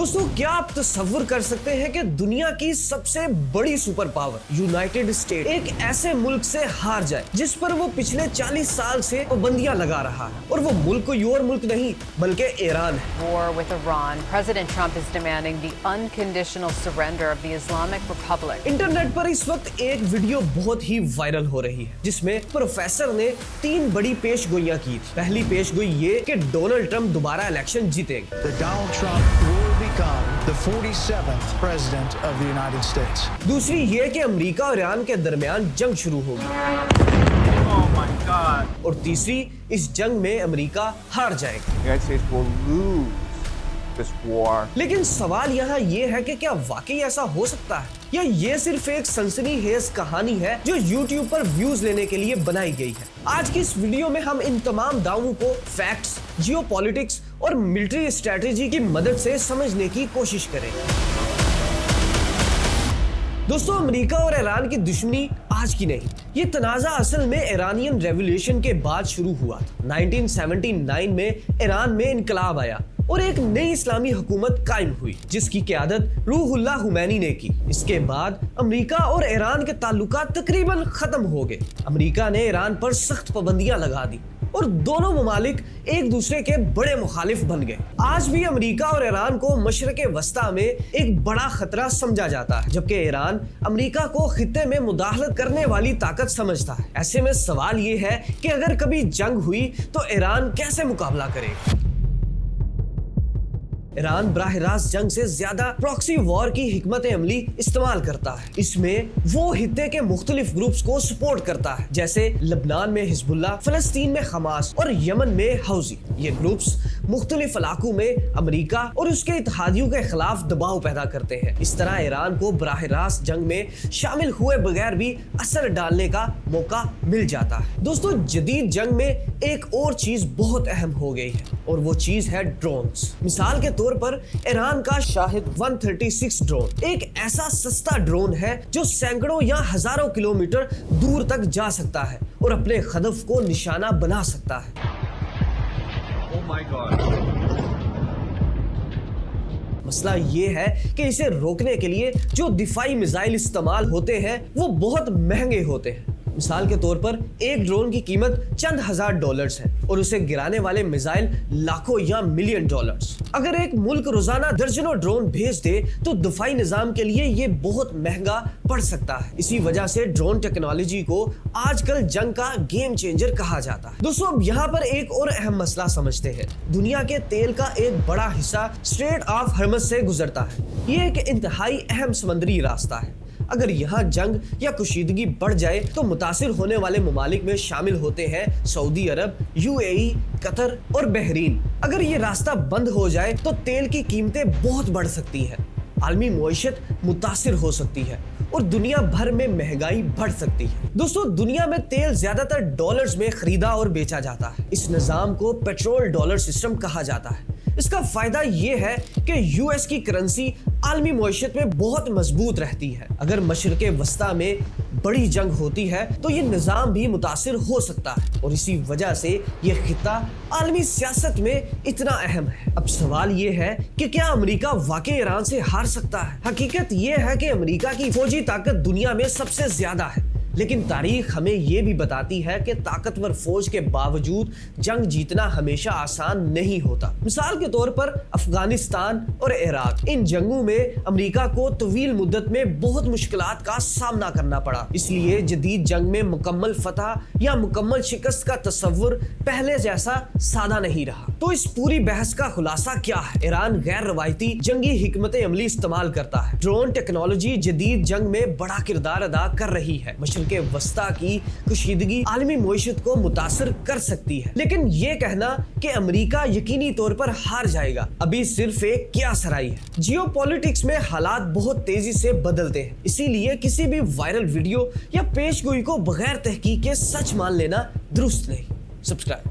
दोस्तों, क्या आप तसव्वुर कर सकते हैं कि दुनिया की सबसे बड़ी सुपर पावर यूनाइटेड स्टेट एक ऐसे मुल्क से हार जाए जिस पर वो पिछले 40 साल से पाबंदियां लगा रहा है, और वो मुल्क कोई और मुल्क नहीं बल्कि ईरान है। War with Iran. President Trump is demanding the unconditional surrender of the Islamic Republic. Internet पर इस वक्त एक वीडियो बहुत ही वायरल हो रही है जिसमें प्रोफेसर ने 3 बड़ी पेशगोइयां की थी। पहली पेशगोई ये कि डोनाल्ड ट्रंप दोबारा इलेक्शन जीतेंगे। Donald Trump will become the 47th president of the United States. दूसरी ये कि अमेरिका और ईरान के दरमियान जंग शुरू होगी। Oh my God. और तीसरी, इस जंग में अमेरिका हार जाएगा। The United States will lose this war. लेकिन सवाल यहाँ ये है कि क्या वाकई ऐसा हो सकता है, या ये सिर्फ एक सनसनीखेज कहानी है जो YouTube पर व्यूज लेने के लिए बनाई गई है। आज की इस वीडियो में हम इन तमाम दावों को फैक्ट्स, जियोपॉलिटिक्स और मिलिट्री स्ट्रेटेजी की मदद से समझने की कोशिश करेंगे। दोस्तों, अमेरिका और ईरान की दुश्मनी आज की नहीं, ये तनाज़ा असल में ईरानियन रेवोल्यूशन के बाद शुरू हुआ था। 1979 में ईरान में इनकलाब आया और एक नई इस्लामी हुकूमत कायम हुई जिसकी क़यादत रूहुल्लाह खुमैनी ने की। इसके बाद अमेरिका और ईरान के ताल्लुकात तकरीबन खत्म हो गए। अमेरिका ने ईरान पर सख्त पाबंदियां लगा दी और दोनों ममालिक एक दूसरे के बड़े मुखालिफ बन गए। आज भी अमेरिका और ईरान को मशरक़े वस्ता में एक बड़ा खतरा समझा जाता है, जबकि ईरान अमेरिका को खित्ते में मुदाखलत करने वाली ताकत समझता है। ऐसे में सवाल ये है कि अगर कभी जंग हुई तो ईरान कैसे मुकाबला करेगा। ईरान बराह रास्त जंग से ज्यादा प्रॉक्सी वॉर की हिकमत अमली इस्तेमाल करता है। इसमें वो हित्ते के मुख्तलिफ ग्रुप्स को सपोर्ट करता है, जैसे लबनान में हिजबुल्लाह, फलस्तीन में हमास और यमन में हौजी। ये ग्रुप्स मुख्तलिफ इलाकों में अमेरिका और उसके इत्तेहादियों के खिलाफ दबाव पैदा करते हैं। इस तरह ईरान को बराह रास्त जंग में शामिल हुए बगैर भी असर डालने का मौका मिल जाता है। दोस्तों, जदीद जंग में एक और चीज बहुत अहम हो गई है और वो चीज है ड्रोन्स। मिसाल के तौर पर ईरान का शाहिद 136 ड्रोन एक ऐसा सस्ता ड्रोन है जो सैकड़ों या हजारों किलोमीटर दूर तक जा सकता है और अपने हदफ को निशाना बना सकता है। Oh my God. मसला ये है कि इसे रोकने के लिए जो दिफाई मिसाइल इस्तेमाल होते हैं वो बहुत महंगे होते हैं। मिसाल के तौर पर एक ड्रोन की कीमत चंद हजार डॉलर्स है और उसे गिराने वाले मिसाइल लाखों या मिलियन डॉलर्स। अगर एक मुल्क रोजाना दर्जनों ड्रोन भेज दे तो दफाई निजाम के लिए ये बहुत महंगा पड़ सकता है। इसी वजह से ड्रोन टेक्नोलॉजी को आजकल जंग का गेम चेंजर कहा जाता है। दोस्तों, अब यहाँ पर एक और अहम मसला समझते हैं। दुनिया के तेल का एक बड़ा हिस्सा स्ट्रेट ऑफ हॉर्मुज़ से गुजरता है। ये एक इंतहाई अहम समुद्री रास्ता है। अगर यहाँ जंग या कुशीदगी बढ़ जाए तो मुतासिर होने वाले ममालिक में शामिल होते हैं सऊदी अरब, यूएई, कतर और बहरीन। अगर ये रास्ता बंद हो जाए तो तेल की कीमतें बहुत बढ़ सकती हैं, आलमी मईशत मुतासिर हो सकती है और दुनिया भर में महंगाई बढ़ सकती है। दोस्तों, दुनिया में तेल ज्यादातर डॉलर्स में खरीदा और बेचा जाता है। इस निजाम को पेट्रोल डॉलर सिस्टम कहा जाता है। इसका फायदा ये है कि यूएस की करेंसी आलमी मईशत में बहुत मजबूत रहती है। अगर मशरक़े वस्ता में बड़ी जंग होती है तो ये निज़ाम भी मुतासिर हो सकता है और इसी वजह से ये खित्ता आलमी सियासत में इतना अहम है। अब सवाल ये है कि क्या अमेरिका वाकई ईरान से हार सकता है। हकीकत ये है कि अमेरिका की फौजी ताकत दुनिया में सबसे ज्यादा है, लेकिन तारीख हमें यह भी बताती है कि ताकतवर फौज के बावजूद जंग जीतना हमेशा आसान नहीं होता। मिसाल के तौर पर अफगानिस्तान और इराक, इन जंगों में अमेरिका को तवील मुद्दत में बहुत मुश्किलात का सामना करना पड़ा। इसलिए जदीद जंग में मुकम्मल फतह या मुकम्मल शिकस्त का तस्वुर पहले जैसा सादा नहीं रहा। तो इस पूरी बहस का खुलासा क्या है? ईरान गैर रवायती जंगी हिकमत अमली इस्तेमाल करता है। ड्रोन टेक्नोलॉजी जदीद जंग में बड़ा किरदार अदा कर रही है। के वस्ता की कुशीदगी आलमी मईशत को मुतासिर कर सकती है, लेकिन ये कहना कि अमेरिका यकीनी तौर पर हार जाएगा अभी सिर्फ एक कियासराई है। जियोपॉलिटिक्स में हालात बहुत तेजी से बदलते हैं, इसीलिए किसी भी वायरल वीडियो या पेशगोई को बगैर तहकीक के सच मान लेना दुरुस्त नहीं। सब्सक्राइब।